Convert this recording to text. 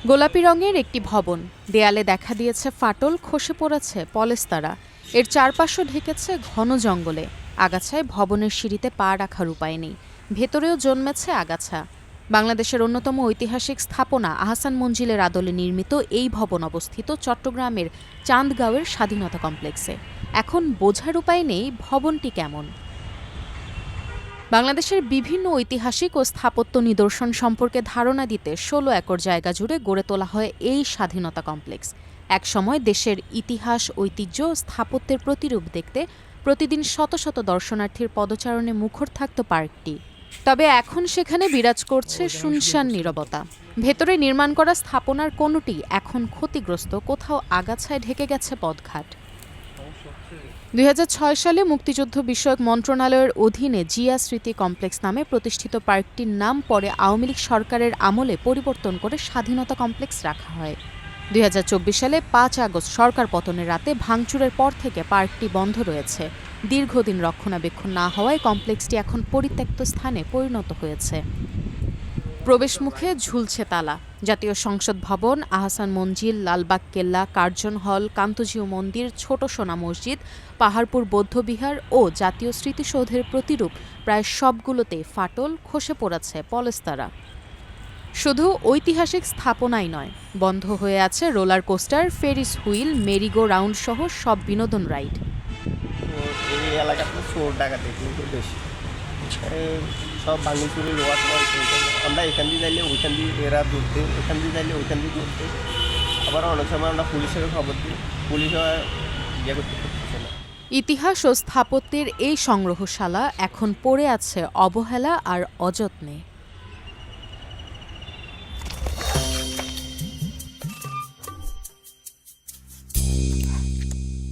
গোলাপি রঙের একটি ভবন, দেয়ালে দেখা দিয়েছে ফাটল, খসে পড়েছে পলেস্তারা। এর চারপাশও ঢেকেছে ঘন জঙ্গলে। আগাছায় ভবনের সিঁড়িতে পা রাখার উপায় নেই। ভেতরেও জন্মেছে আগাছা। বাংলাদেশের অন্যতম ঐতিহাসিক স্থাপনা আহসান মঞ্জিলের আদলে নির্মিত এই ভবন অবস্থিত চট্টগ্রামের চান্দগাঁওয়ের স্বাধীনতা কমপ্লেক্সে। এখন বোঝার উপায় নেই ভবনটি কেমন। বাংলাদেশের বিভিন্ন ঐতিহাসিক ও স্থাপত্য নিদর্শন সম্পর্কে ধারণা দিতে ১৬ একর জায়গা জুড়ে গড়ে তোলা হয় এই স্বাধীনতা কমপ্লেক্স। একসময় দেশের ইতিহাস, ঐতিহ্য ও স্থাপত্যের প্রতিরূপ দেখতে প্রতিদিন শত শত দর্শনার্থীর পদচারণে মুখর থাকত পার্কটি। তবে এখন সেখানে বিরাজ করছে শুনশান নীরবতা। ভেতরে নির্মাণ করা স্থাপনার কোনোটি এখন ক্ষতিগ্রস্ত, কোথাও আগাছায় ঢেকে গেছে পথঘাট। ২০০৬ সালে মুক্তিযুদ্ধ বিষয়ক মন্ত্রণালয়ের অধীনে জিয়া স্মৃতি কমপ্লেক্স নামে প্রতিষ্ঠিত পার্কটির নাম পরে আওয়ামী লীগ সরকারের আমলে পরিবর্তন করে স্বাধীনতা কমপ্লেক্স রাখা হয়। ২০২৪ সালে ৫ আগস্ট সরকার পতনের রাতে ভাঙচুরের পর থেকে পার্কটি বন্ধ রয়েছে। দীর্ঘদিন রক্ষণাবেক্ষণ না হওয়ায় কমপ্লেক্সটি এখন পরিত্যক্ত স্থানে পরিণত হয়েছে। প্রবেশমুখে ঝুলছে তালা। জাতীয় সংসদ ভবন, আহসান মঞ্জিল, লালবাগ কেল্লা, কার্জন হল, কান্তজিউ মন্দির, ছোট সোনা মসজিদ, পাহাড়পুর বৌদ্ধবিহার ও জাতীয় স্মৃতিসৌধের প্রতিরূপ প্রায় সবগুলোতে ফাটল, খসে পড়েছে পলেস্তারা। শুধু ঐতিহাসিক স্থাপনাই নয়, বন্ধ হয়ে আছে roller coaster, Ferris wheel, merry go round সহ সব বিনোদন রাইড। এই এলাকাতে চোর ডাকাতি কিন্তু বেশি, সব ভাঙিচুরি রোয়াট আমরা এখান দিয়ে যাইলে ওইখান দিয়ে এরা ধরতে, এখান দিয়ে যাইলে ওইখান দিয়ে ধরতে। আবার অনেক সময় আমরা পুলিশের খবর দিই, পুলিশও ইয়ে করতে পারতেছে না। ইতিহাস ও স্থাপত্যের এই সংগ্রহশালা এখন পড়ে আছে অবহেলা আর অযত্নে।